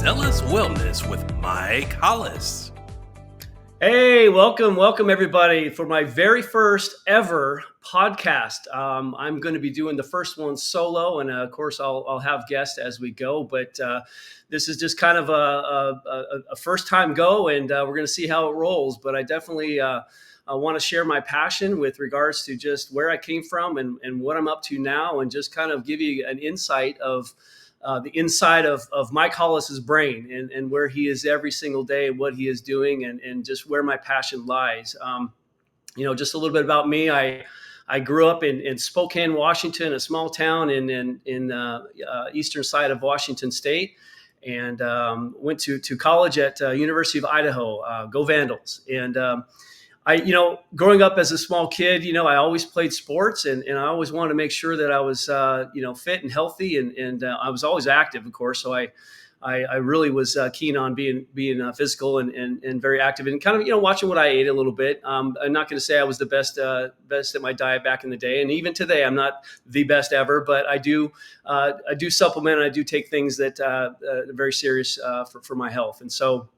Zealous Wellness with Mike Hollis. Hey, welcome everybody for my very first ever podcast. I'm going to be doing the first one solo, and of course I'll have guests as we go. But this is just kind of a first time go, and we're going to see how it rolls. But I definitely I want to share my passion with regards to just where I came from and what I'm up to now, and just kind of give you an insight of the inside of Mike Hollis's brain and where he is every single day and what he is doing and just where my passion lies. Just a little bit about me. I grew up in Spokane, Washington, a small town in eastern side of Washington State, and went to college at University of Idaho. Go Vandals! And growing up as a small kid, I always played sports and I always wanted to make sure that I was, fit and healthy and I was always active, of course. So I really was keen on being physical and very active and kind of, watching what I ate a little bit. I'm not going to say I was the best at my diet back in the day. And even today, I'm not the best ever, but I do supplement and I do take things that are very serious for my health. And so,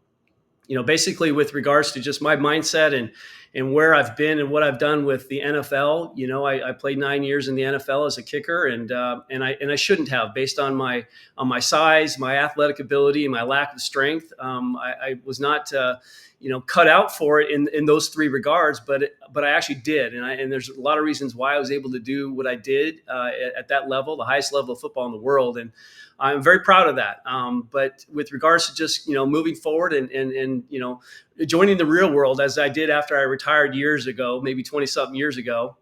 basically with regards to just my mindset and where I've been and what I've done with the NFL, I played 9 years in the NFL as a kicker, and I shouldn't have, based on my size, my athletic ability, and my lack of strength. I was not cut out for it in those three regards, but I actually did, and there's a lot of reasons why I was able to do what I did at that level, the highest level of football in the world, and I'm very proud of that. But with regards to just, moving forward and joining the real world, as I did after I retired years ago, maybe 20 something years ago,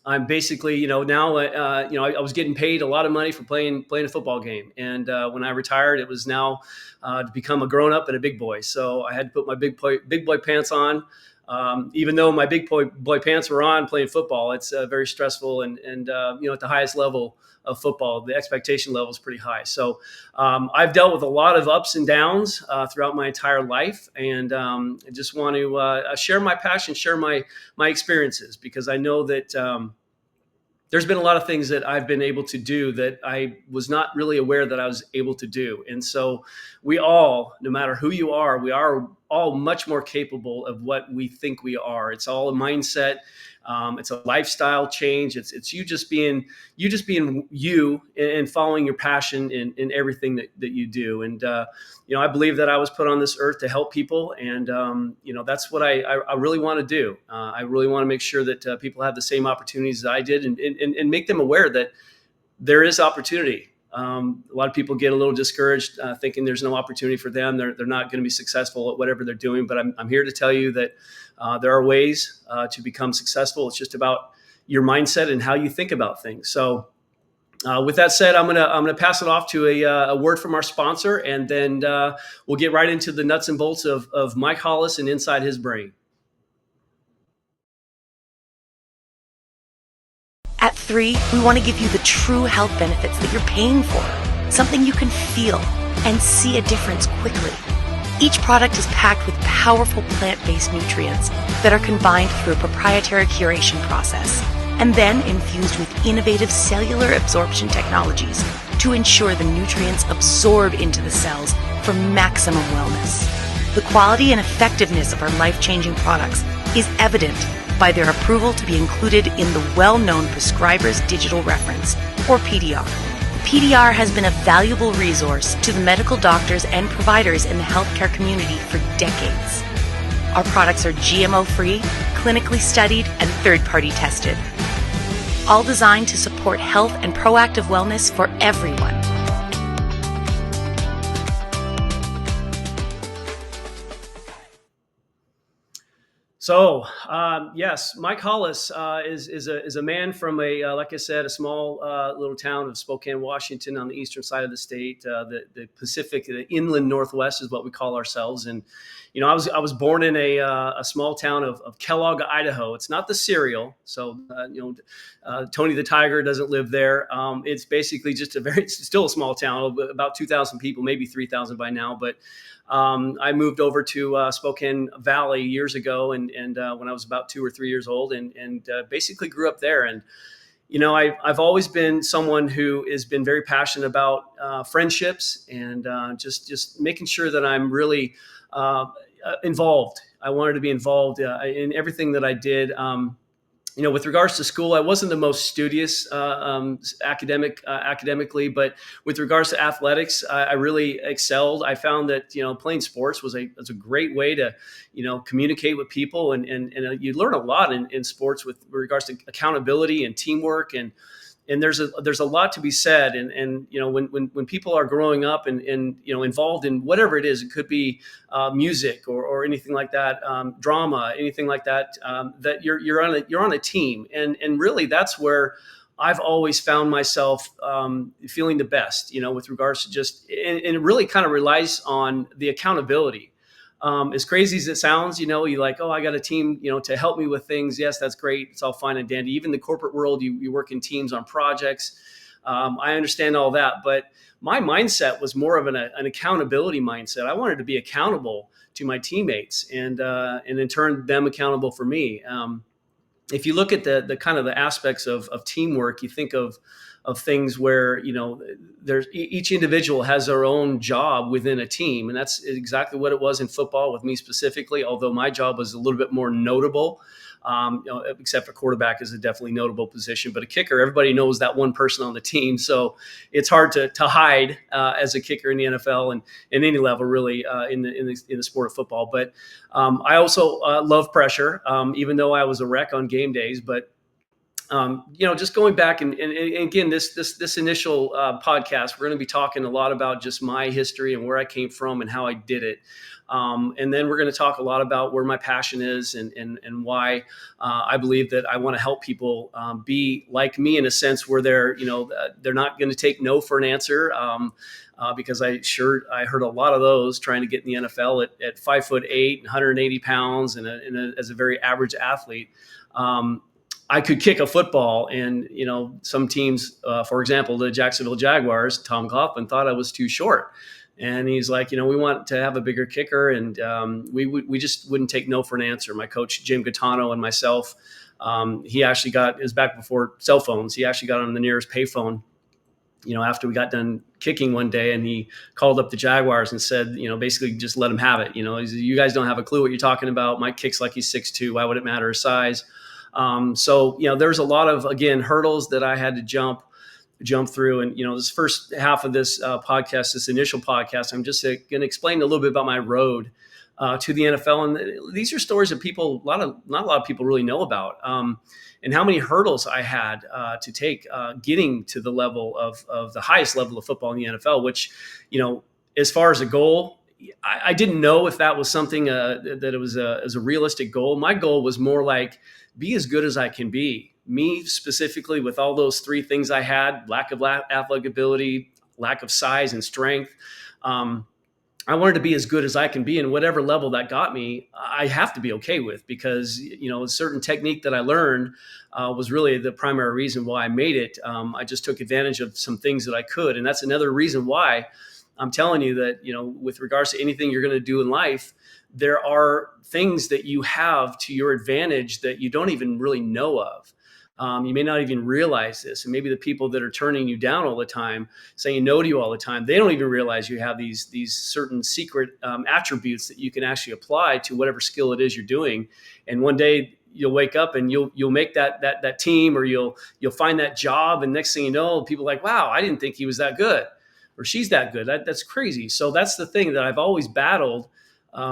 I'm basically, now, I was getting paid a lot of money for playing a football game. And when I retired, it was now to become a grown up and a big boy. So I had to put my big boy pants on. Even though my big boy pants were on playing football, it's very stressful and at the highest level of football, the expectation level is pretty high. So I've dealt with a lot of ups and downs throughout my entire life, and I just want to share my passion, share my experiences, because I know that there's been a lot of things that I've been able to do that I was not really aware that I was able to do. And so we all, no matter who you are, we are all much more capable of what we think we are. It's all a mindset. It's a lifestyle change. It's you just being you and following your passion in everything that you do. And, I believe that I was put on this earth to help people. And, that's what I really want to do. I really want to make sure that people have the same opportunities that I did and make them aware that there is opportunity. A lot of people get a little discouraged thinking there's no opportunity for them. They're not going to be successful at whatever they're doing. But I'm here to tell you that there are ways to become successful. It's just about your mindset and how you think about things. So with that said, I'm gonna pass it off to a word from our sponsor, and then we'll get right into the nuts and bolts of Mike Hollis and inside his brain. At 3, we want to give you the true health benefits that you're paying for, something you can feel and see a difference quickly. Each product is packed with powerful plant-based nutrients that are combined through a proprietary curation process and then infused with innovative cellular absorption technologies to ensure the nutrients absorb into the cells for maximum wellness. The quality and effectiveness of our life-changing products is evident by their approval to be included in the well-known Prescriber's Digital Reference, or PDR. The PDR has been a valuable resource to the medical doctors and providers in the healthcare community for decades. Our products are GMO-free, clinically studied, and third-party tested, all designed to support health and proactive wellness for everyone. So yes, Mike Hollis is a man from like I said, a small little town of Spokane, Washington, on the eastern side of the state. The Pacific, the inland Northwest is what we call ourselves. And I was born in a small town of Kellogg, Idaho. It's not the cereal, so Tony the Tiger doesn't live there. It's basically just it's still a small town, about 2,000 people, maybe 3,000 by now, but. I moved over to Spokane Valley years ago, and when I was about 2 or 3 years old, and basically grew up there. And I've always been someone who has been very passionate about friendships and just making sure that I'm really involved. I wanted to be involved in everything that I did. With regards to school, I wasn't the most studious academically, but with regards to athletics, I really excelled. I found that playing sports was a great way to communicate with people, and you learn a lot in sports with regards to accountability and teamwork, and there's a lot to be said. And when people are growing up and involved in whatever it is, it could be music or anything like that, drama, anything like that, that you're on a team, and really that's where I've always found myself feeling the best, with regards to just, and it really kind of relies on the accountability. As crazy as it sounds, you like, oh, I got a team, to help me with things. Yes, that's great. It's all fine and dandy. Even the corporate world, you work in teams on projects. I understand all that, but my mindset was more of an accountability mindset. I wanted to be accountable to my teammates and in turn them accountable for me. If you look at the kind of the aspects of teamwork, you think of things where there's each individual has their own job within a team, and that's exactly what it was in football with me specifically. Although my job was a little bit more notable, except for quarterback is a definitely notable position, but a kicker, everybody knows that one person on the team, so it's hard to hide as a kicker in the NFL and in any level really in the sport of football. But I also love pressure, even though I was a wreck on game days, but just going back and again, this initial podcast, we're going to be talking a lot about just my history and where I came from and how I did it. And then we're going to talk a lot about where my passion is and why I believe that I want to help people be like me in a sense where they're not going to take no for an answer. Because I heard a lot of those trying to get in the NFL at 5'8", 180 pounds, and as a very average athlete. I could kick a football, and some teams, for example, the Jacksonville Jaguars, Tom Coughlin thought I was too short, and he's like, we want to have a bigger kicker, and we just wouldn't take no for an answer. My coach Jim Gattano and myself, he actually it was back before cell phones. He actually got on the nearest payphone, after we got done kicking one day, and he called up the Jaguars and said, basically just let him have it. He said, you guys don't have a clue what you're talking about. Mike kicks like he's 6'2". Why would it matter his size? So there's a lot of, again, hurdles that I had to jump through. And, this first half of this podcast, this initial podcast, I'm just going to explain a little bit about my road to the NFL. And these are stories that not a lot of people really know about, and how many hurdles I had to take getting to the level of the highest level of football in the NFL, which, as far as a goal, I didn't know if that was something that it was as a realistic goal. My goal was more like, be as good as I can be. Me specifically, with all those three things I had: lack of athletic ability, lack of size and strength. I wanted to be as good as I can be, and whatever level that got me, I have to be okay with, because a certain technique that I learned was really the primary reason why I made it. I just took advantage of some things that I could, and that's another reason why I'm telling you that with regards to anything you're going to do in life, there are things that you have to your advantage that you don't even really know of. You may not even realize this. And maybe the people that are turning you down all the time, saying no to you all the time, they don't even realize you have these certain secret attributes that you can actually apply to whatever skill it is you're doing. And one day you'll wake up and you'll make that team, or you'll find that job. And next thing you know, people are like, wow, I didn't think he was that good, or she's that good. That's crazy. So that's the thing that I've always battled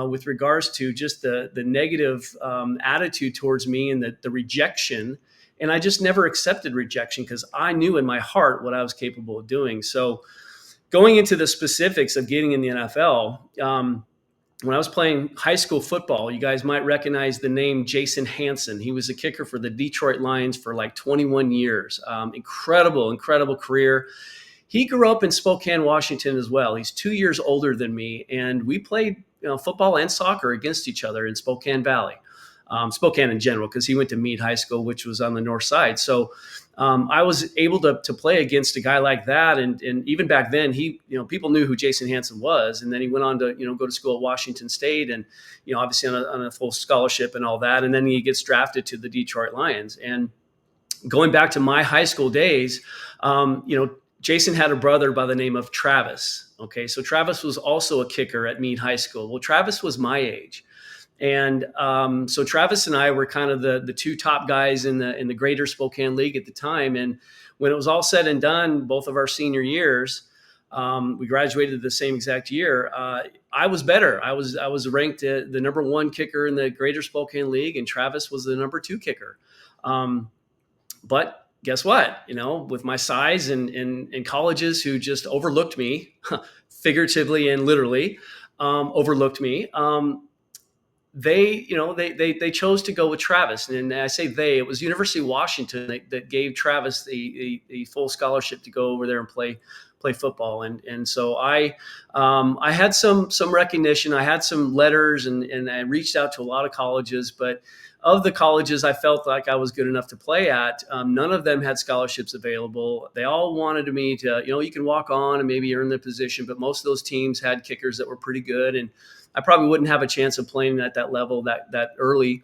with regards to just the negative attitude towards me and the rejection. And I just never accepted rejection, because I knew in my heart what I was capable of doing. So going into the specifics of getting in the NFL, when I was playing high school football, you guys might recognize the name Jason Hanson. He was a kicker for the Detroit Lions for like 21 years. Incredible career. He grew up in Spokane, Washington as well. He's 2 years older than me, and we played football and soccer against each other in Spokane Valley. Spokane in general, because he went to Meade High School, which was on the north side. So I was able to play against a guy like that. And even back then, people knew who Jason Hanson was. And then he went on to, go to school at Washington State, and, obviously on a full scholarship and all that. And then he gets drafted to the Detroit Lions. And going back to my high school days, Jason had a brother by the name of Travis. Okay, so Travis was also a kicker at Meade High School. Well, Travis was my age. And so Travis and I were kind of the two top guys in the Greater Spokane League at the time. And when it was all said and done, both of our senior years, we graduated the same exact year. I was better. I was ranked the number one kicker in the Greater Spokane League, and Travis was the number two kicker. But guess what? With my size and colleges who just overlooked me, figuratively and literally, overlooked me. They chose to go with Travis, and I say it was University of Washington that gave Travis the full scholarship to go over there and play football. And so I had some recognition. I had some letters, and I reached out to a lot of colleges, but of the colleges I felt like I was good enough to play at, none of them had scholarships available. They all wanted me to, you can walk on and maybe earn the position, but most of those teams had kickers that were pretty good, and I probably wouldn't have a chance of playing at that level that early.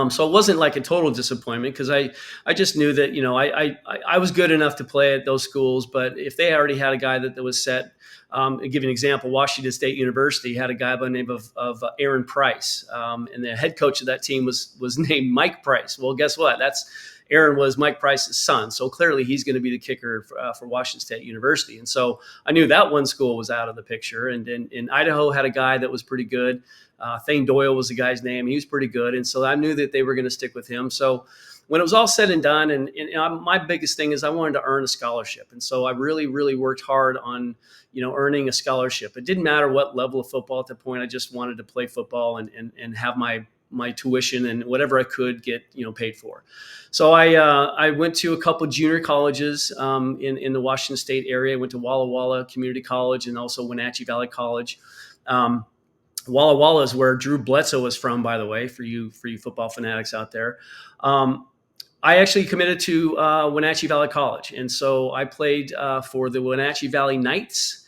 So it wasn't like a total disappointment, because I just knew that, I was good enough to play at those schools. But if they already had a guy that was set, I'll give you an example. Washington State University had a guy by the name of Aaron Price, and the head coach of that team was named Mike Price. Well, guess what? Aaron was Mike Price's son, so clearly he's going to be the kicker for Washington State University. And so I knew that one school was out of the picture. And in Idaho had a guy that was pretty good. Thane Doyle was the guy's name. He was pretty good. And so I knew that they were going to stick with him. So when it was all said and done, and my biggest thing is I wanted to earn a scholarship. And so I really, really worked hard on, earning a scholarship. It didn't matter what level of football at the point. I just wanted to play football and have my tuition and whatever I could get, paid for. So I went to a couple of junior colleges in the Washington State area. I went to Walla Walla Community College and also Wenatchee Valley College. Walla Walla is where Drew Bledsoe is from, by the way, for you football fanatics out there. I actually committed to Wenatchee Valley College. And so I played for the Wenatchee Valley Knights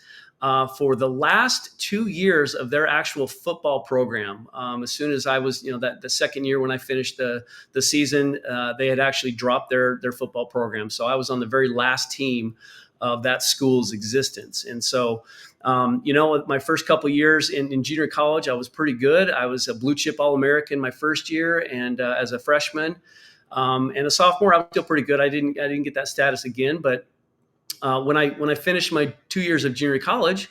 for the last 2 years of their actual football program. As soon as I was, the second year when I finished the season, they had actually dropped their football program. So I was on the very last team of that school's existence. And so, my first couple of years in junior college, I was pretty good. I was a blue chip All-American my first year, and as a freshman and a sophomore, I was still pretty good. I didn't get that status again, but when I finished my 2 years of junior college,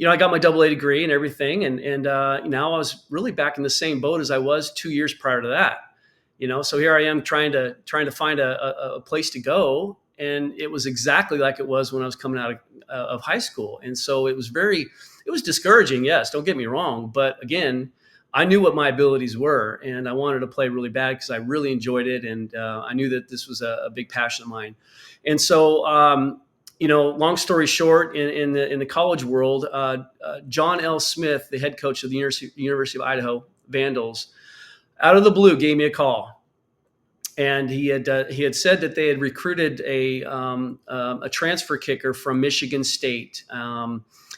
I got my AA degree and everything, and now I was really back in the same boat as I was 2 years prior to that. So here I am trying to find a place to go. And it was exactly like it was when I was coming out of high school. And so it was discouraging. Yes, don't get me wrong. But again, I knew what my abilities were, and I wanted to play really bad because I really enjoyed it. And I knew that this was a big passion of mine. And so, long story short, in the college world, John L. Smith, the head coach of the University of Idaho Vandals, out of the blue gave me a call. And he had said that they had recruited a transfer kicker from Michigan State.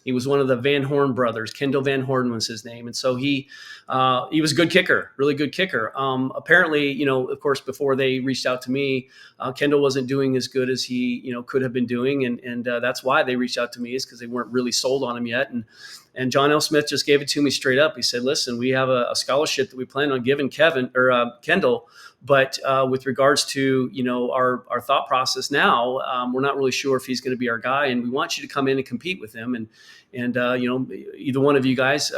He was one of the Van Horn brothers. Kendall Van Horn was his name, and so he was a good kicker, really good kicker. Apparently, of course, before they reached out to me, Kendall wasn't doing as good as he could have been doing, and that's why they reached out to me, is because they weren't really sold on him yet. And John L. Smith just gave it to me straight up. He said, "Listen, we have a scholarship that we plan on giving Kendall, but with regards to our thought process now, we're not really sure if he's going to be our guy, and we want you to come in and compete with him, and either one of you guys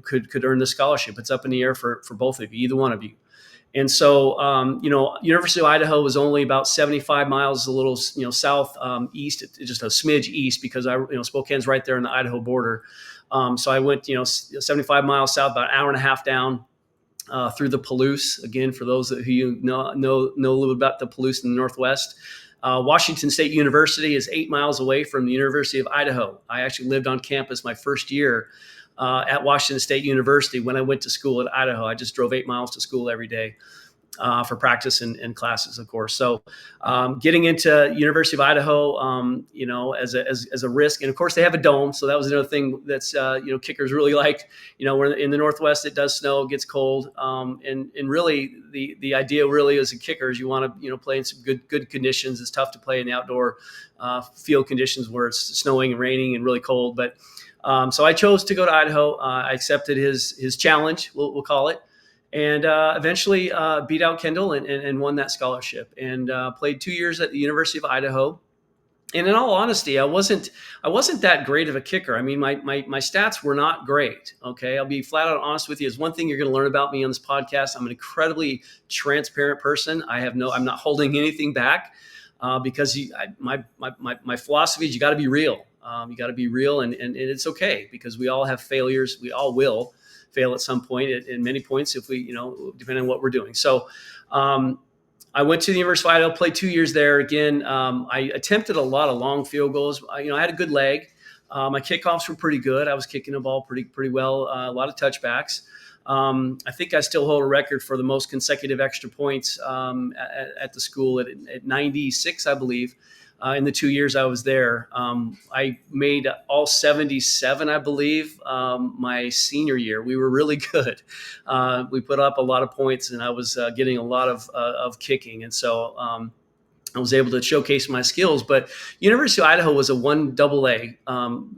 could earn the scholarship. It's up in the air for both of you, either one of you." And so, University of Idaho was only about 75 miles, a little, south east, just a smidge east, because Spokane's right there on the Idaho border. So I went, 75 miles south, about an hour and a half down through the Palouse. Again, for those who know a little bit about the Palouse in the Northwest. Washington State University is 8 miles away from the University of Idaho. I actually lived on campus my first year at Washington State University when I went to school at Idaho. I just drove 8 miles to school every day. for practice and classes, of course. So getting into University of Idaho, as a risk. And of course they have a dome. So that was another thing that's, kickers really like, we're in the Northwest, it does snow, it gets cold. And really the idea really as a kicker is you want to, play in some good conditions. It's tough to play in the outdoor field conditions where it's snowing and raining and really cold. But so I chose to go to Idaho. I accepted his challenge, we'll call it. And eventually beat out Kendall and won that scholarship, and played 2 years at the University of Idaho. And in all honesty, I wasn't that great of a kicker. I mean, my stats were not great. Okay, I'll be flat out honest with you. Is one thing you're going to learn about me on this podcast. I'm an incredibly transparent person. I'm not holding anything back because my philosophy is you got to be real. You got to be real, and it's okay because we all have failures. We all will fail at some point at many points if we, depending on what we're doing. So I went to the University of Idaho, played 2 years there. Again, I attempted a lot of long field goals. I had a good leg. My kickoffs were pretty good. I was kicking the ball pretty well, a lot of touchbacks. I think I still hold a record for the most consecutive extra points at the school at 96, I believe. In the 2 years I was there, I made all 77, I believe, my senior year. We were really good. We put up a lot of points, and I was getting a lot of kicking. And so I was able to showcase my skills. But University of Idaho was a 1AA,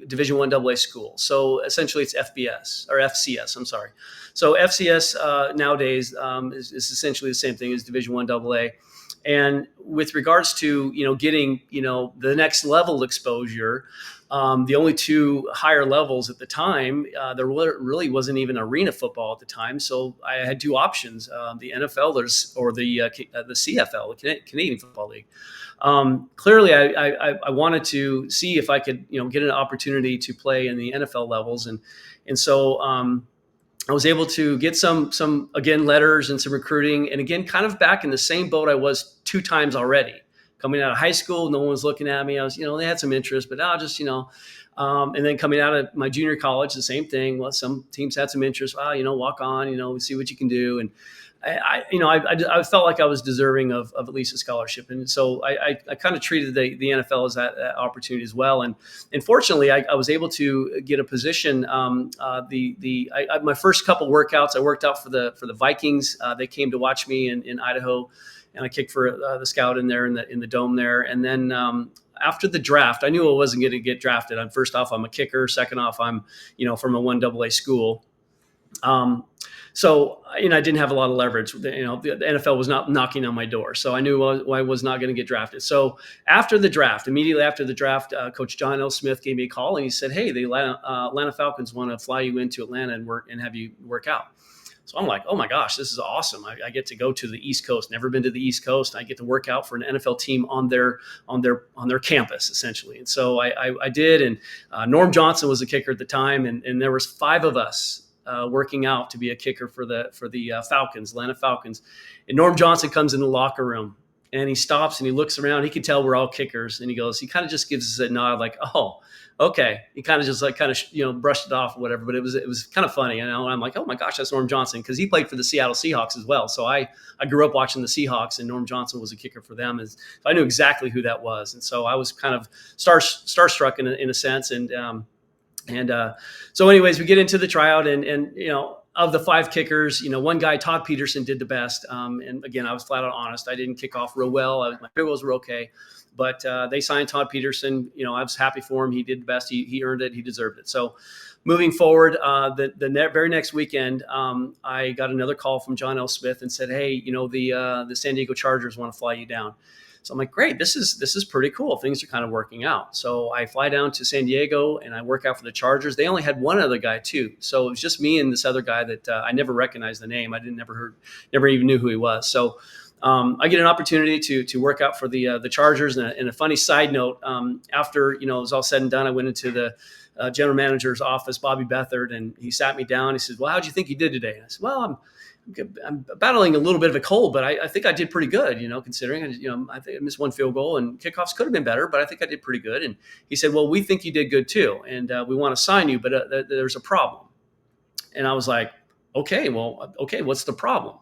Division 1AA school. So essentially it's FBS or FCS, I'm sorry. So FCS nowadays is essentially the same thing as Division 1AA. And with regards to, getting, the next level exposure, the only two higher levels at the time, there really wasn't even arena football at the time. So I had two options, the NFL or the CFL, the Canadian Football League. Clearly, I wanted to see if I could, get an opportunity to play in the NFL levels. And so I was able to get some again, letters and some recruiting. And again, kind of back in the same boat I was 2 times already. Coming out of high school, no one was looking at me. I was, they had some interest, but I'll just, and then coming out of my junior college, the same thing. Well, some teams had some interest. Wow, walk on, see what you can do. And I felt like I was deserving of at least a scholarship. And so I kind of treated the NFL as that opportunity as well. And fortunately, I was able to get a position. My first couple workouts, I worked out for the Vikings. They came to watch me in Idaho, and I kicked for the scout in there in the dome there. And then after the draft, I knew I wasn't going to get drafted. First off, I'm a kicker. Second off, I'm from a 1AA school. So, I didn't have a lot of leverage. The NFL was not knocking on my door. So I knew I was not going to get drafted. So immediately after the draft, Coach John L. Smith gave me a call, and he said, hey, the Atlanta Falcons want to fly you into Atlanta and have you work out. So I'm like, oh my gosh, this is awesome. I get to go to the East Coast, never been to the East Coast. I get to work out for an NFL team on their campus, essentially. And so I did. And Norm Johnson was the kicker at the time. And there was 5 of us working out to be a kicker for the Falcons, Atlanta Falcons. And Norm Johnson comes in the locker room, and he stops and he looks around. He can tell we're all kickers, and he kind of just gives us a nod, like, "Oh, okay." He kind of just brushed it off or whatever. But it was kind of funny, and I'm like, "Oh my gosh, that's Norm Johnson," because he played for the Seattle Seahawks as well. So I grew up watching the Seahawks, and Norm Johnson was a kicker for them, so I knew exactly who that was. And so I was kind of starstruck in a sense, so anyways, we get into the tryout, and of the 5 kickers, one guy, Todd Peterson, did the best. And again, I was flat out honest. I didn't kick off real well. My field goals were okay, but they signed Todd Peterson. I was happy for him. He did the best. He earned it. He deserved it. So moving forward, the very next weekend, I got another call from John L. Smith and said, hey, the San Diego Chargers want to fly you down. So I'm like, great, this is pretty cool. Things are kind of working out. So I fly down to San Diego and I work out for the Chargers. They only had one other guy too. So it was just me and this other guy that I never recognized the name. I never even knew who he was. So I get an opportunity to work out for the Chargers. And a funny side note, after it was all said and done, I went into the general manager's office, Bobby Beathard, and he sat me down. He said, well, how'd you think you did today? And I said, well, I'm battling a little bit of a cold, but I think I did pretty good, considering, I think I missed one field goal and kickoffs could have been better, but I think I did pretty good. And he said, well, we think you did good too. And we want to sign you, but there's a problem. And I was like, okay, what's the problem?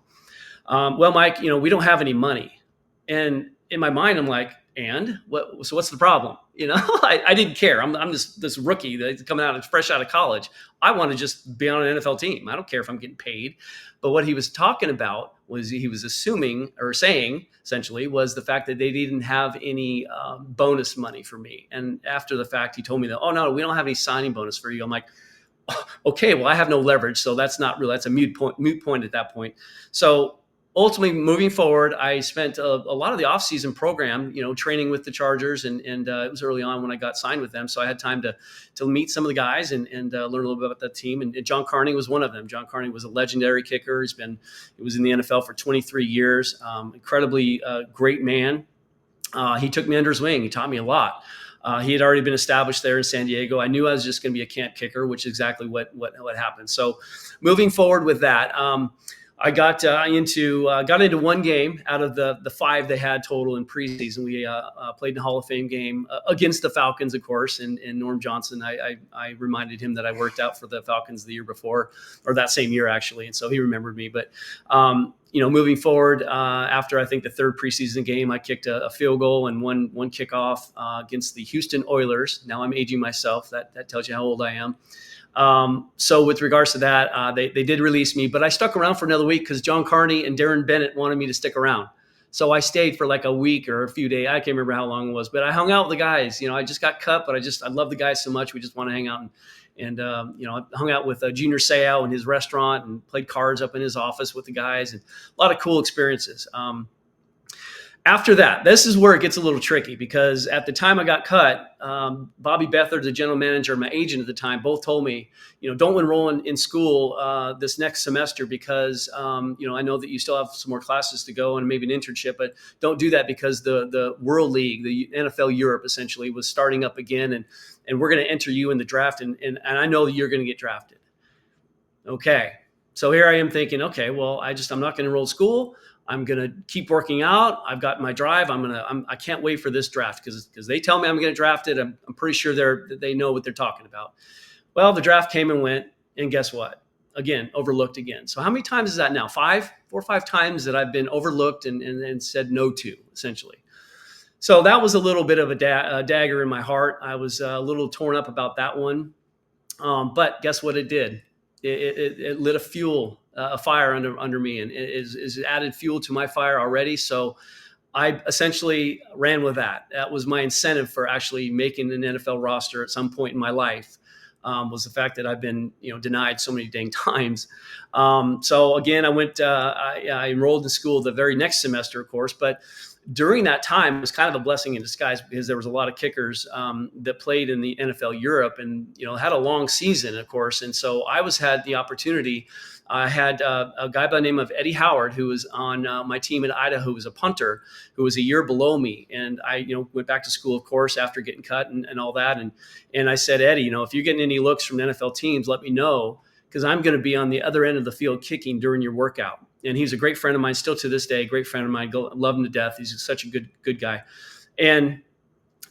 Well, Mike, we don't have any money. And in my mind, I'm like, and what? So what's the problem? I didn't care. I'm this rookie that's coming out fresh out of college. I want to just be on an NFL team. I don't care if I'm getting paid. But what he was talking about was he was assuming or saying essentially was the fact that they didn't have any bonus money for me. And after the fact, he told me that, oh no, we don't have any signing bonus for you. I'm like, okay, well, I have no leverage, so that's not real. That's a moot point at that point. So ultimately, moving forward, I spent a lot of the off-season program, training with the Chargers, and it was early on when I got signed with them, so I had time to meet some of the guys and learn a little bit about that team. And John Carney was one of them. John Carney was a legendary kicker. He was in the NFL for 23 years. Incredibly great man. He took me under his wing. He taught me a lot. He had already been established there in San Diego. I knew I was just going to be a camp kicker, which is exactly what happened. So moving forward with that, I got into one game out of the 5 they had total in preseason. We played in a Hall of Fame game against the Falcons, of course, and Norm Johnson. I reminded him that I worked out for the Falcons the year before, or that same year actually, and so he remembered me. But moving forward, after I think the 3rd preseason game, I kicked a field goal and one kickoff against the Houston Oilers. Now I'm aging myself. That tells you how old I am. So with regards to that, they did release me, but I stuck around for another week because John Carney and Darren Bennett wanted me to stick around. So I stayed for like a week or a few days. I can't remember how long it was, but I hung out with the guys. I just got cut, but I love the guys so much. We just want to hang out and I hung out with Junior Seau in his restaurant and played cards up in his office with the guys, and a lot of cool experiences. After that, this is where it gets a little tricky because at the time I got cut, Bobby Beathard, the general manager, and my agent at the time both told me, don't enroll in school this next semester because, I know that you still have some more classes to go and maybe an internship, but don't do that because the World League, the NFL Europe essentially was starting up again, and we're going to enter you in the draft, and I know that you're going to get drafted. Okay, so here I am thinking, okay, well, I'm not going to enroll in school. I'm going to keep working out. I've got my drive. I can't wait for this draft because they tell me I'm going to draft it. I'm pretty sure they know what they're talking about. Well, the draft came and went, and guess what? Again, overlooked again. So how many times is that now? 4 or 5 times that I've been overlooked and said no to, essentially. So that was a little bit of a dagger in my heart. I was a little torn up about that one. But guess what it did? It lit a fire under me, and it is added fuel to my fire already. So I essentially ran with that. That was my incentive for actually making an NFL roster at some point in my life, was the fact that I've been denied so many dang times. So again, I enrolled in school the very next semester, of course, but during that time, it was kind of a blessing in disguise because there was a lot of kickers that played in the NFL Europe and, had a long season, of course. And so I had the opportunity. I had a guy by the name of Eddie Howard, who was on my team in Idaho, who was a punter, who was a year below me. And I, went back to school, of course, after getting cut and all that. And I said, Eddie, if you're getting any looks from NFL teams, let me know, because I'm going to be on the other end of the field kicking during your workout. And he's a great friend of mine still to this day, great friend of mine. Love him to death. He's such a good guy. And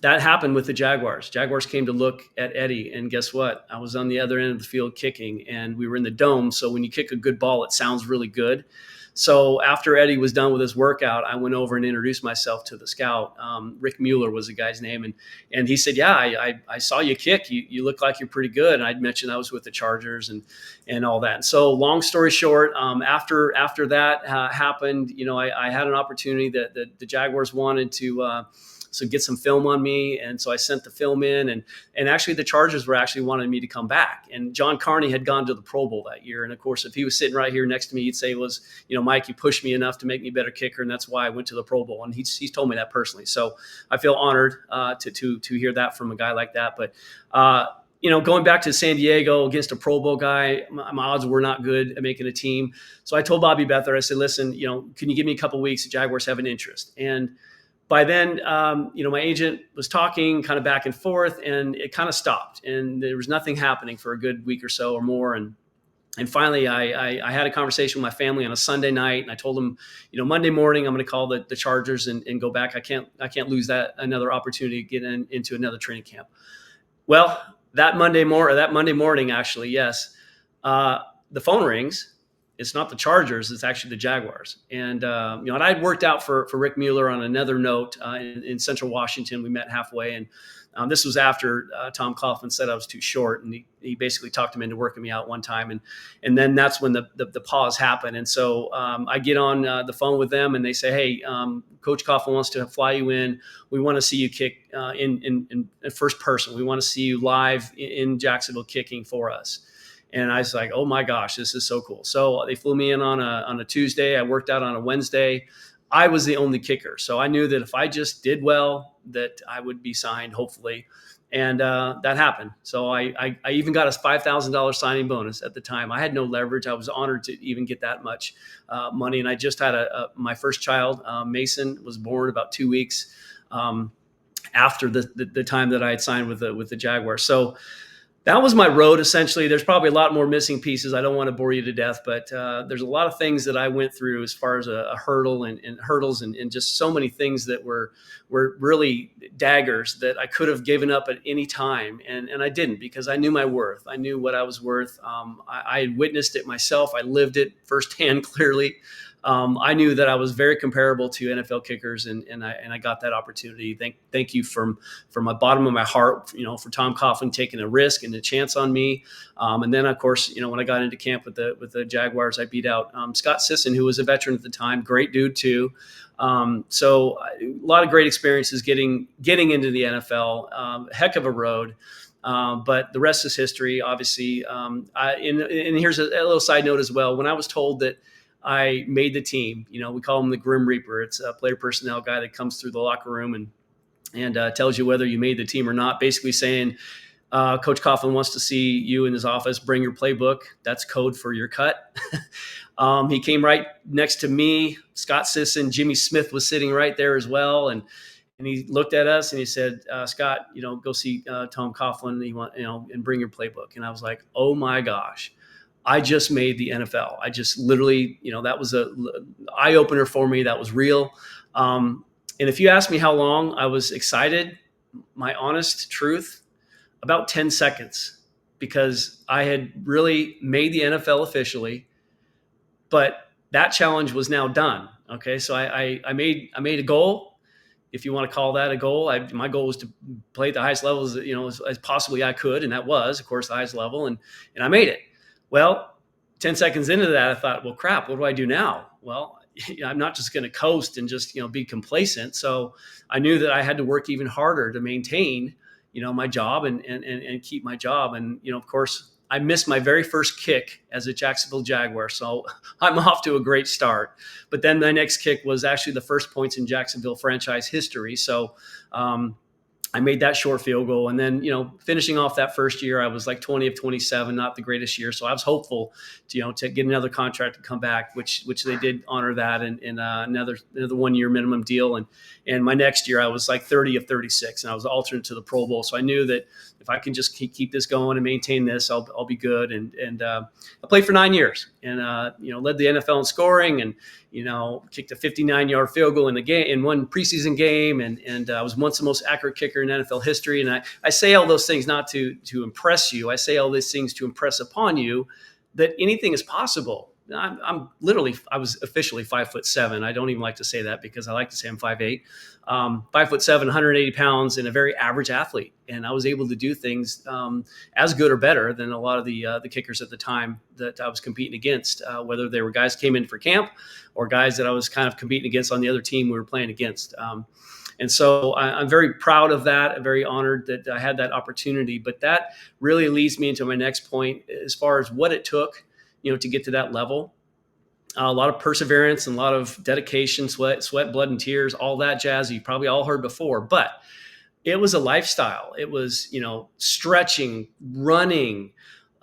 that happened with the Jaguars. Jaguars came to look at Eddie, and guess what? I was on the other end of the field kicking, and we were in the dome. So when you kick a good ball, it sounds really good. So after Eddie was done with his workout, I went over and introduced myself to the scout. Rick Mueller was the guy's name. And he said, yeah, I saw you kick. You look like you're pretty good. And I'd mentioned I was with the Chargers and all that. And so long story short, after that happened, I had an opportunity that the Jaguars wanted to get some film on me. And so I sent the film in, and actually the Chargers were actually wanting me to come back. And John Carney had gone to the Pro Bowl that year. And of course, if he was sitting right here next to me, he'd say Mike, you pushed me enough to make me a better kicker. And that's why I went to the Pro Bowl. And he's told me that personally. So I feel honored to hear that from a guy like that. But, going back to San Diego against a Pro Bowl guy, my odds were not good at making a team. So I told Bobby Beathard, I said, listen, can you give me a couple of weeks? The Jaguars have an interest. And by then, my agent was talking kind of back and forth, and it kind of stopped, and there was nothing happening for a good week or so or more. And finally, I had a conversation with my family on a Sunday night, and I told them, Monday morning I'm going to call the Chargers and go back. I can't lose another opportunity to get into another training camp. Well, that Monday morning, actually, yes, the phone rings. it's not the Chargers, it's actually the Jaguars. And, and I'd worked out for Rick Mueller on another note in Central Washington. We met halfway, and this was after Tom Coughlin said I was too short, and he basically talked him into working me out one time. And then that's when the pause happened. And so I get on the phone with them, and they say, hey, Coach Coughlin wants to fly you in. We want to see you kick in first person. We want to see you live in Jacksonville kicking for us. And I was like, oh my gosh, this is so cool. So they flew me in on a Tuesday. I worked out on a Wednesday. I was the only kicker. So I knew that if I just did well, that I would be signed, hopefully. And that happened. So I even got a $5,000 signing bonus at the time. I had no leverage. I was honored to even get that much money. And I just had my first child, Mason, was born about 2 weeks after the time that I had signed with the Jaguars. So that was my road, essentially. There's probably a lot more missing pieces. I don't want to bore you to death, but there's a lot of things that I went through as far as a hurdle and hurdles and just so many things that were really daggers that I could have given up at any time. And I didn't, because I knew my worth. I knew what I was worth. I had witnessed it myself. I lived it firsthand, clearly. I knew that I was very comparable to NFL kickers, and I got that opportunity. Thank you from the bottom of my heart, for Tom Coughlin taking a risk and a chance on me. And then, of course, when I got into camp with the Jaguars, I beat out Scott Sisson, who was a veteran at the time, great dude too. So a lot of great experiences getting into the NFL. Heck of a road. But the rest is history, obviously. And here's a little side note as well. When I was told that I made the team, we call him the Grim Reaper. It's a player personnel guy that comes through the locker room and tells you whether you made the team or not, basically saying, Coach Coughlin wants to see you in his office, bring your playbook. That's code for your cut. He came right next to me. Scott Sisson, Jimmy Smith was sitting right there as well. And he looked at us and he said, Scott, go see Tom Coughlin, and bring your playbook. And I was like, oh my gosh. I just made the NFL. I just literally, that was a eye opener for me. That was real. And if you ask me how long I was excited, my honest truth, about 10 seconds, because I had really made the NFL officially, but that challenge was now done. Okay. So I made a goal, if you want to call that a goal. My goal was to play at the highest levels, as possibly I could. And that was, of course, the highest level. And I made it. Well, 10 seconds into that, I thought, well, crap, what do I do now? Well, I'm not just going to coast and just, be complacent. So I knew that I had to work even harder to maintain, my job and keep my job. And, of course, I missed my very first kick as a Jacksonville Jaguar. So I'm off to a great start. But then my next kick was actually the first points in Jacksonville franchise history. So, I made that short field goal. And then, finishing off that first year, I was like 20 of 27, not the greatest year. So I was hopeful to get another contract and come back, which they did honor that and another 1 year minimum deal. And my next year I was like 30 of 36 and I was alternate to the Pro Bowl. So I knew that if I can just keep this going and maintain this, I'll be good. And I played for 9 years and, led the NFL in scoring and, kicked a 59-yard field goal in the game in one preseason game. And I was once the most accurate kicker in NFL history. And I say all those things not to impress you. I say all these things to impress upon you that anything is possible. I was officially 5'7". I don't even like to say that because I like to say I'm 5'8", 5'7", 180 pounds, and a very average athlete. And I was able to do things as good or better than a lot of the kickers at the time that I was competing against, whether they were guys came in for camp or guys that I was kind of competing against on the other team we were playing against. And so I'm very proud of that. I'm very honored that I had that opportunity. But that really leads me into my next point as far as what it took to get to that level. A lot of perseverance and a lot of dedication, sweat, blood, and tears, all that jazz you probably all heard before. But it was a lifestyle. It was, stretching, running.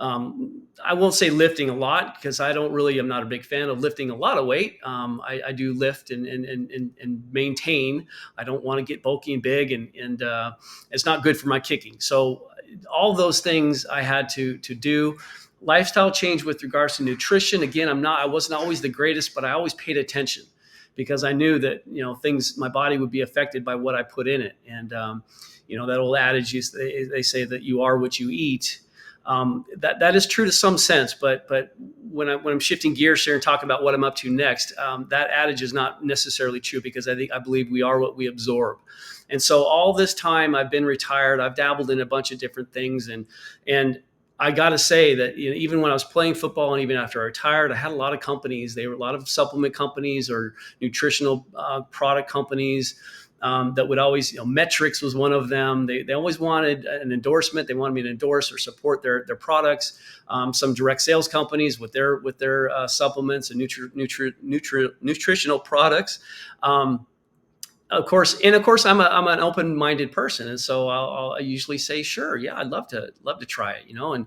I won't say lifting a lot because I'm not a big fan of lifting a lot of weight. I do lift and maintain. I don't want to get bulky and big and it's not good for my kicking. So all those things I had to do. Lifestyle change with regards to nutrition. Again, I wasn't always the greatest, but I always paid attention because I knew that, my body would be affected by what I put in it. And, that old adage is they say that you are what you eat. That is true to some sense, but when I'm shifting gears here and talking about what I'm up to next, that adage is not necessarily true, because I believe we are what we absorb. And so all this time I've been retired, I've dabbled in a bunch of different things, and I got to say that, you know, even when I was playing football and even after I retired, I had a lot of companies. They were a lot of supplement companies or nutritional product companies that would always, you know, Metrics was one of them. They always wanted an endorsement. They wanted me to endorse or support their products. Some direct sales companies with their supplements and nutritional products. Of course, I'm an open-minded person, and so I usually say, sure, yeah, I'd love to try it, you know. And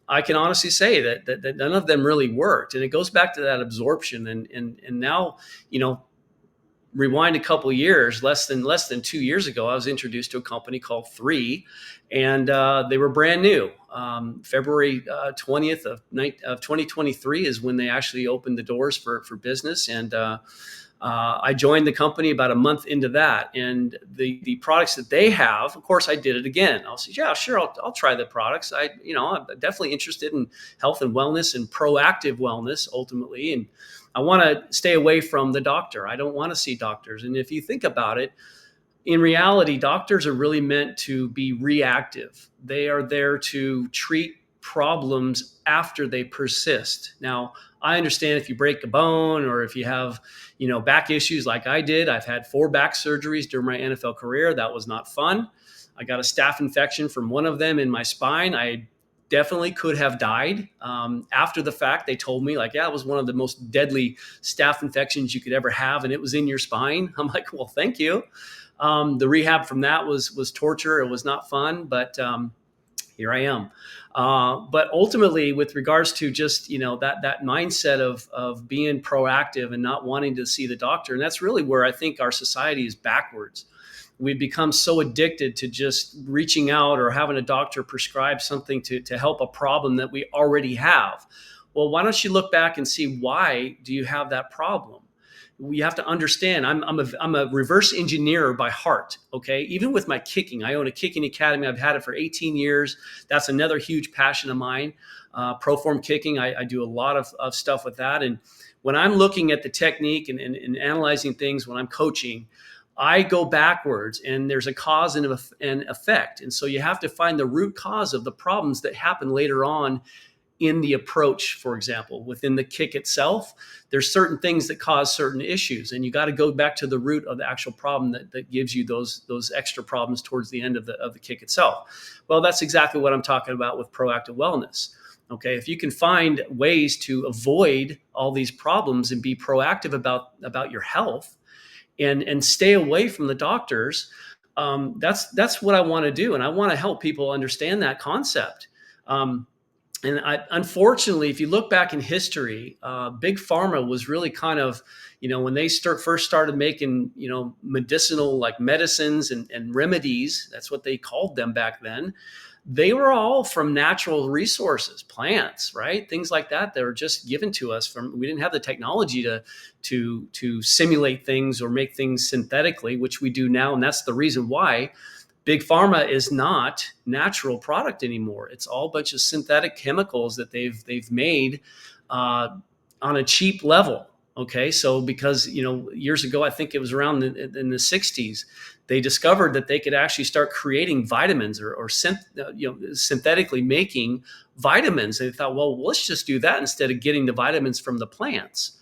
I can honestly say that none of them really worked, and it goes back to that absorption. And now, you know, rewind a couple of years, less than 2 years ago, I was introduced to a company called 3, and they were brand new. February 20th of 2023 is when they actually opened the doors for business, and I joined the company about a month into that, and the products that they have, of course, I did it again. I'll say, yeah, sure, I'll try the products. I'm definitely interested in health and wellness and proactive wellness ultimately, and I want to stay away from the doctor. I don't want to see doctors. And if you think about it, in reality, doctors are really meant to be reactive. They are there to treat problems after they persist. Now, I understand if you break a bone or if you have, you know, back issues like I did. I've had 4 back surgeries during my NFL career. That was not fun. I got a staph infection from one of them in my spine. I definitely could have died. After the fact, they told me, like, yeah, it was one of the most deadly staph infections you could ever have, and it was in your spine. I'm like, well, thank you. The rehab from that was torture. It was not fun, but here I am. But ultimately, with regards to just, you know, that mindset of being proactive and not wanting to see the doctor, and that's really where I think our society is backwards. We've become so addicted to just reaching out or having a doctor prescribe something to help a problem that we already have. Well, why don't you look back and see, why do you have that problem? We have to understand, I'm a reverse engineer by heart. Okay. Even with my kicking, I own a kicking academy. I've had it for 18 years. That's another huge passion of mine. Proform kicking. I do a lot of stuff with that. And when I'm looking at the technique and analyzing things, when I'm coaching, I go backwards, and there's a cause and effect. And so you have to find the root cause of the problems that happen later on in the approach. For example, within the kick itself, there's certain things that cause certain issues, and you got to go back to the root of the actual problem that gives you those extra problems towards the end of the kick itself. Well, that's exactly what I'm talking about with proactive wellness. Okay, if you can find ways to avoid all these problems and be proactive about your health and stay away from the doctors, that's what I want to do, and I want to help people understand that concept. Unfortunately, if you look back in history, big pharma was really kind of, you know, when they first started making, you know, medicinal, like medicines and remedies, that's what they called them back then. They were all from natural resources, plants, right? Things like that. They were just given to us we didn't have the technology to simulate things or make things synthetically, which we do now. And that's the reason why big pharma is not natural product anymore. It's all a bunch of synthetic chemicals that they've made on a cheap level. Okay, so because, you know, years ago, I think it was around in the 60s, they discovered that they could actually start creating vitamins or synthetically making vitamins. They thought, well, let's just do that instead of getting the vitamins from the plants.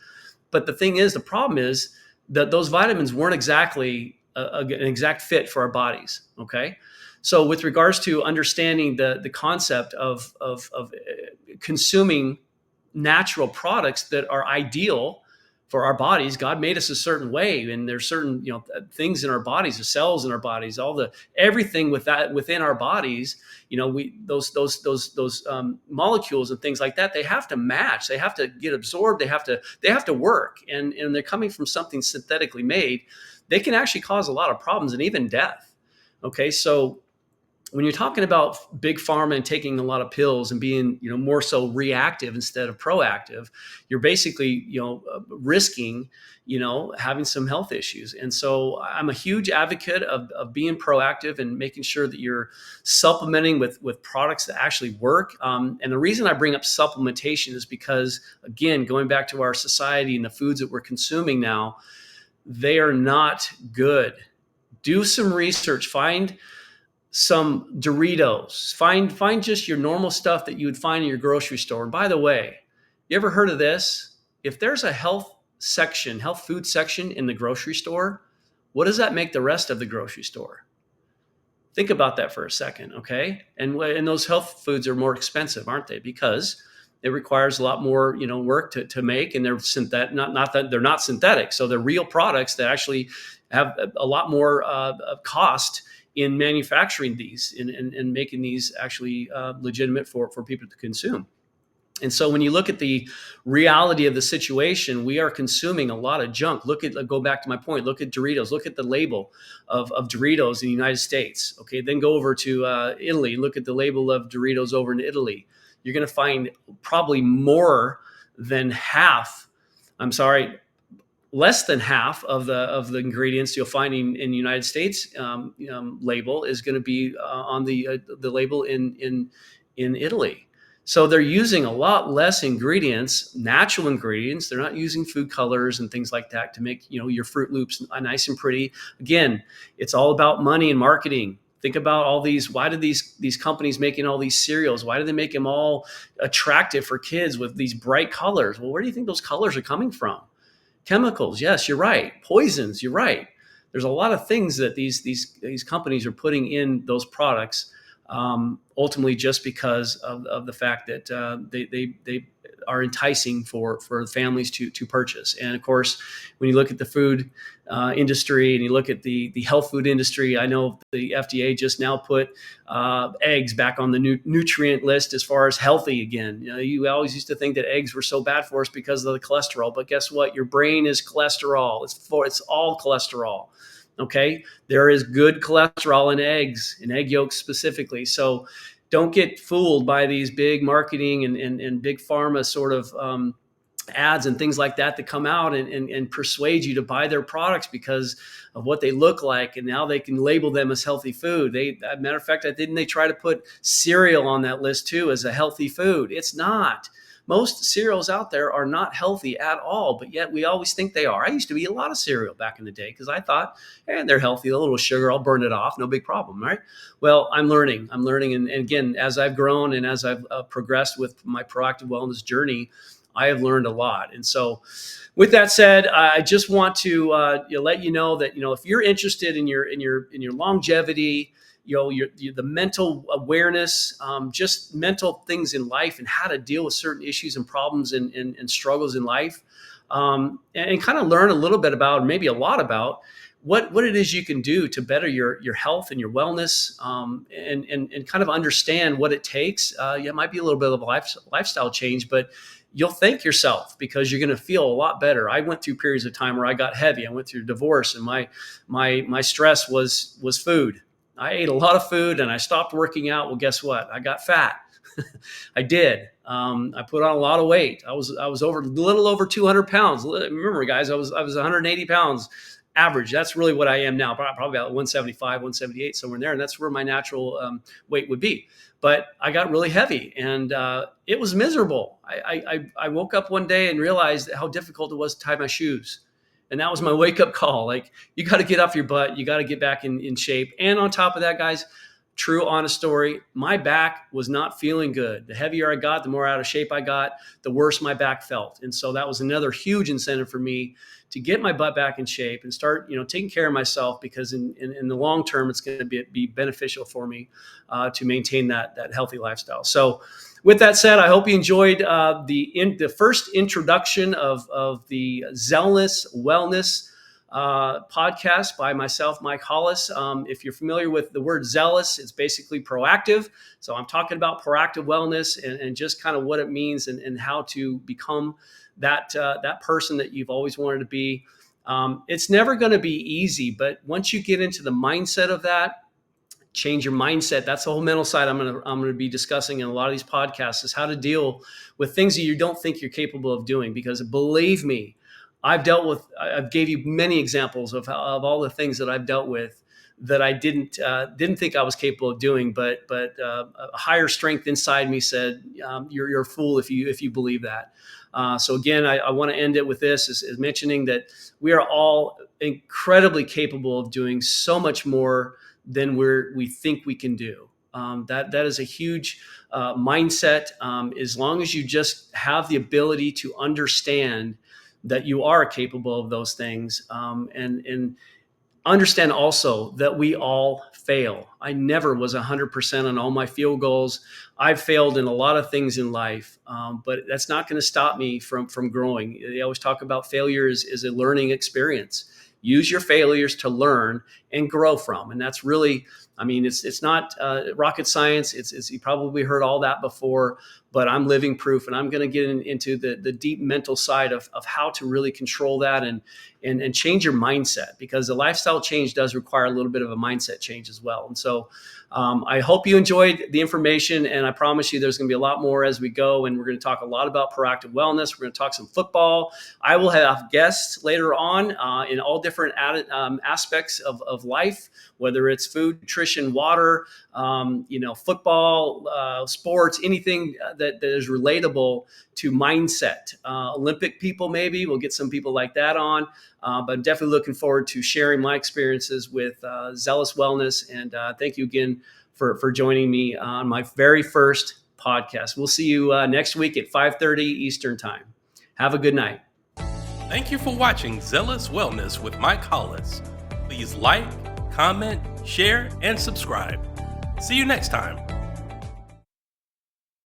But the thing is, the problem is that those vitamins weren't exactly an exact fit for our bodies. Okay, so with regards to understanding the concept of consuming natural products that are ideal for our bodies, God made us a certain way, and there's certain, you know, things in our bodies, the cells in our bodies, everything within our bodies, you know, those molecules and things like that, they have to match, they have to get absorbed, they have to work, and they're coming from something synthetically made. They can actually cause a lot of problems and even death. Okay, so when you're talking about big pharma and taking a lot of pills and being, more so reactive instead of proactive, you're basically, risking, having some health issues. And so I'm a huge advocate of being proactive and making sure that you're supplementing with products that actually work. And the reason I bring up supplementation is because, again, going back to our society and the foods that we're consuming now, they are not good. Do some research, find some Doritos, find just your normal stuff that you would find in your grocery store. And by the way, you ever heard of this? If there's a health food section in the grocery store, what does that make the rest of the grocery store? Think about that for a second, okay? And those health foods are more expensive, aren't they? Because it requires a lot more, work to make, and they're synthetic. Not that they're not synthetic, so they're real products that actually have a lot more cost in manufacturing these and making these actually legitimate for people to consume. And so when you look at the reality of the situation, we are consuming a lot of junk. Go back to my point, look at Doritos, look at the label of Doritos in the United States. Okay, then go over to Italy, look at the label of Doritos over in Italy. You're going to find probably less than half of the ingredients you'll find in the United States label is going to be on the label in Italy. So they're using a lot less ingredients, natural ingredients. They're not using food colors and things like that to make your Fruit Loops nice and pretty. Again, it's all about money and marketing. Think about all these. Why do these companies making all these cereals? Why do they make them all attractive for kids with these bright colors? Well, where do you think those colors are coming from? Chemicals, yes, you're right. Poisons, you're right. There's a lot of things that these companies are putting in those products, ultimately just because of the fact that they are enticing for families to purchase. And of course, when you look at the food industry and you look at the health food industry, I know the FDA just now put eggs back on the nutrient list as far as healthy again. You always used to think that eggs were so bad for us because of the cholesterol, but guess what? Your brain is cholesterol. It's all cholesterol. Okay, there is good cholesterol in eggs, in egg yolks specifically. So don't get fooled by these big marketing and big pharma sort of ads and things like that come out and persuade you to buy their products because of what they look like. And now they can label them as healthy food. As a matter of fact, didn't they try to put cereal on that list too as a healthy food? It's not. Most cereals out there are not healthy at all, but yet we always think they are. I used to eat a lot of cereal back in the day because I thought, hey, they're healthy, a little sugar, I'll burn it off, no big problem, right? Well, I'm learning. And again, as I've grown and as I've progressed with my proactive wellness journey, I have learned a lot. And so with that said, I just want to let you know that, if you're interested in your longevity, the mental awareness, just mental things in life and how to deal with certain issues and problems and struggles in life, and kind of learn a little bit about, maybe a lot about what it is you can do to better your health and your wellness, and kind of understand what it takes. It might be a little bit of a lifestyle change, but you'll thank yourself because you're going to feel a lot better. I went through periods of time where I got heavy. I went through divorce, and my stress was food. I ate a lot of food and I stopped working out. Well, guess what? I got fat. I did. I put on a lot of weight. I was a little over 200 pounds. Remember, guys, I was 180 pounds average. That's really what I am now. Probably about 175, 178, somewhere in there. And that's where my natural weight would be. But I got really heavy and it was miserable. I woke up one day and realized how difficult it was to tie my shoes. And that was my wake up call. Like, you got to get off your butt. You got to get back in shape. And on top of that, guys, true, honest story, my back was not feeling good. The heavier I got, the more out of shape I got, the worse my back felt. And so that was another huge incentive for me to get my butt back in shape and start, taking care of myself, because in the long term, it's going to be beneficial for me to maintain that healthy lifestyle. So with that said, I hope you enjoyed the first introduction of the Zealous Wellness podcast by myself, Mike Hollis. If you're familiar with the word zealous, it's basically proactive. So I'm talking about proactive wellness and just kind of what it means and how to become that person that you've always wanted to be. It's never going to be easy, but once you get into the mindset of that, change your mindset. That's the whole mental side I'm gonna be discussing in a lot of these podcasts, is how to deal with things that you don't think you're capable of doing. Because believe me, I've gave you many examples of all the things that I've dealt with that I didn't think I was capable of doing, but a higher strength inside me said, you're a fool if you believe that. So again, I want to end it with this, is mentioning that we are all incredibly capable of doing so much more than we think we can do. That is a huge mindset. As long as you just have the ability to understand that you are capable of those things, and understand also that we all fail. I never was 100% on all my field goals. I've failed in a lot of things in life, but that's not going to stop me from growing. They always talk about failure is a learning experience. Use your failures to learn and grow from. And that's really, I mean, it's not rocket science. It's you probably heard all that before, but I'm living proof, and I'm going to get into the deep mental side of how to really control that and change your mindset, because the lifestyle change does require a little bit of a mindset change as well. And so I hope you enjoyed the information, and I promise you there's going to be a lot more as we go, and we're going to talk a lot about proactive wellness. We're going to talk some football. I will have guests later on in all different aspects of life, whether it's food, nutrition, water, football, sports, anything that is relatable to mindset. Olympic people, maybe we'll get some people like that on, but I'm definitely looking forward to sharing my experiences with Zealous Wellness. And thank you again for joining me on my very first podcast. We'll see you next week at 5:30 Eastern time. Have a good night. Thank you for watching Zealous Wellness with Mike Hollis. Please like, comment, share, and subscribe. See you next time.